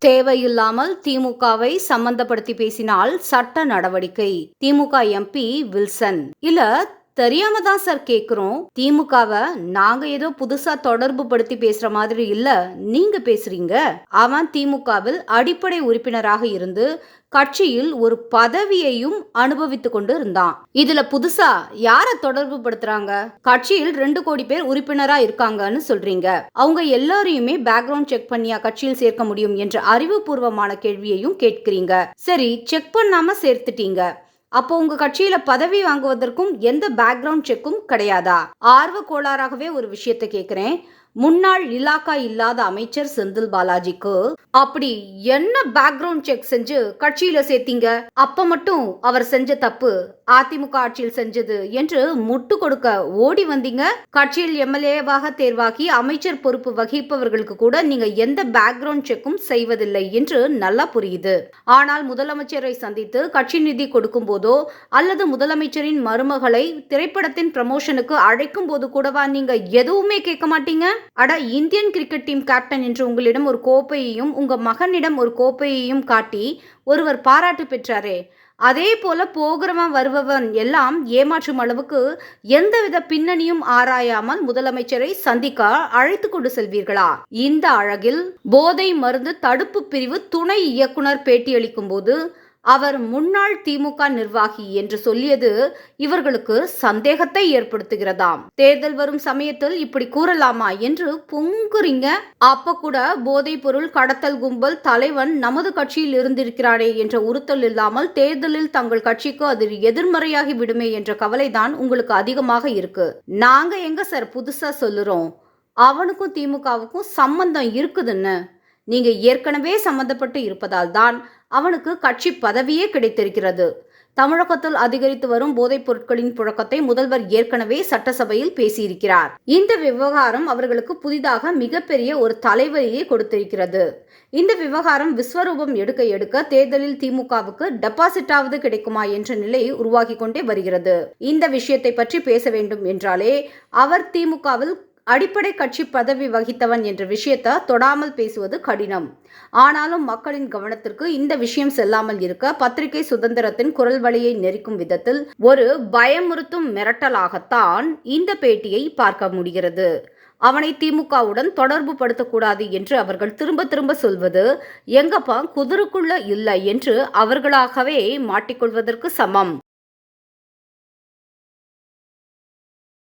தேவையில்லாமல் திமுகவை சம்பந்தப்படுத்தி பேசினால் சட்ட நடவடிக்கை. திமுக எம்பி வில்சன். இல்ல, தெரியாம தான் சார் கேக்குறோம். திமுகவை நாங்க ஏதோ புதுசா தொடர்பு படுத்தி பேசுற மாதிரி இல்ல நீங்க பேசுறீங்க. அவன் திமுகவில் அடிப்படை உறுப்பினராக இருந்து கட்சியில் ஒரு பதவியையும் அனுபவித்துக் கொண்டு இருந்தான். இதுல புதுசா யார தொடர்பு படுத்துறாங்க? கட்சியில் 2 கோடி பேர் உறுப்பினரா இருக்காங்கன்னு சொல்றீங்க. அவங்க எல்லாரையுமே பேக்ரவுண்ட் செக் பண்ணியா கட்சியில் சேர்க்க முடியும் என்ற அறிவுபூர்வமான கேள்வியையும் கேட்கிறீங்க. சரி, செக் பண்ணாம சேர்த்துட்டீங்க. அப்போ உங்க கட்சியில பதவி வாங்குவதற்கும் எந்த பேக்ரவுண்ட் செக்கும் கிடையாதா? ஆர்வ கோளாறாகவே ஒரு விஷயத்தை கேட்கிறேன். முன்னாள் இலாக்கா இல்லாத அமைச்சர் செந்தில் பாலாஜிக்கு அப்படி என்ன பேக்ரவுண்ட் செக் செஞ்சு கட்சியில சேர்த்தீங்க? அப்ப மட்டும் அவர் செஞ்ச தப்பு அதிமுக ஆட்சியில் செஞ்சது என்று முட்டு கொடுக்க ஓடி வந்தீங்க. கட்சியில் எம்எல்ஏவாக தேர்வாகி அமைச்சர் பொறுப்பு வகிப்பவர்களுக்கு கூட நீங்க எந்த பேக்ரவுண்ட் செக்கும் செய்வதில்லை என்று நல்லா புரியுது. ஆனால் முதலமைச்சரை சந்தித்து கட்சி நிதி கொடுக்கும் போதோ அல்லது முதலமைச்சரின் மருமகளை திரைப்படத்தின் ப்ரமோஷனுக்கு அழைக்கும் போது கூடவா நீங்க எதுவுமே கேட்க மாட்டீங்க? அட, இந்தியன் கிரிக்கெட் டீம் கேப்டன் என்று உங்களிடம் ஒரு கோப்பையையும் உங்க மகனிடம் ஒரு கோப்பையையும் காட்டி ஒருவர் பாராட்டு பெற்றாரே, அதே போல போகிறவன் வருபவன் எல்லாம் ஏமாற்றும் அளவுக்கு எந்தவித பின்னணியும் ஆராயாமல் முதலமைச்சரை சந்திக்க அழைத்து கொண்டு செல்வீர்களா? இந்த அழகில் போதை மருந்து தடுப்பு பிரிவு துணை இயக்குனர் பேட்டியளிக்கும் போது அவர் முன்னாள் திமுக நிர்வாகி என்று சொல்லியது இவர்களுக்கு சந்தேகத்தை ஏற்படுத்துகிறதாம். தேர்தல் வரும் சமயத்தில் இப்படி கூறலாமா என்று பொங்குறீங்க. அப்ப கூட போதைப் பொருள் கடத்தல் கும்பல் தலைவன் நமது கட்சியில் இருந்திருக்கிறானே என்ற உறுத்தல் இல்லாமல் தேர்தலில் தங்கள் கட்சிக்கு அது எதிர்மறையாகி விடுமே என்ற கவலைதான் உங்களுக்கு அதிகமாக இருக்கு. நாங்க எங்க சார் புதுசா சொல்லுறோம்? அவனுக்கும் திமுகவுக்கும் சம்பந்தம் இருக்குதுன்னு. நீங்க ஏற்கனவே சம்பந்தப்பட்டு இருப்பதால் தான் அவனுக்கு கட்சி பதவியே கிடைத்திருக்கிறது. தமிழகத்தில் அதிகரித்து வரும் போதைப் பொருட்களின் புழக்கத்தை முதல்வர் ஏற்கனவே சட்டசபையில் பேசியிருக்கிறார். இந்த விவகாரம் அவர்களுக்கு புதிதாக மிகப்பெரிய ஒரு தலைவலியை கொடுத்திருக்கிறது. இந்த விவகாரம் விஸ்வரூபம் எடுக்க எடுக்க தேர்தலில் திமுகவுக்கு டெபாசிட்டாவது கிடைக்குமா என்ற நிலை உருவாகி கொண்டே வருகிறது. இந்த விஷயத்தை பற்றி பேச வேண்டும் என்றாலே அவர் திமுகவில் அடிப்படை கட்சி பதவி வகித்தவன் என்ற விஷயத்தை தொடாமல் பேசுவது கடினம். ஆனாலும் மக்களின் கவனத்திற்கு இந்த விஷயம் செல்லாமல் இருக்க பத்திரிகை சுதந்திரத்தின் குரல் வழியை நெரிக்கும் விதத்தில் ஒரு பயமுறுத்தும் மிரட்டலாகத்தான் இந்த பேட்டியை பார்க்க முடிகிறது. அவனை திமுகவுடன் தொடர்பு படுத்தக்கூடாது என்று அவர்கள் திரும்ப திரும்ப சொல்வது எங்கப்பா குதிரைக்குள்ள இல்லை என்று அவர்களாகவே மாட்டிக்கொள்வதற்கு சமம்.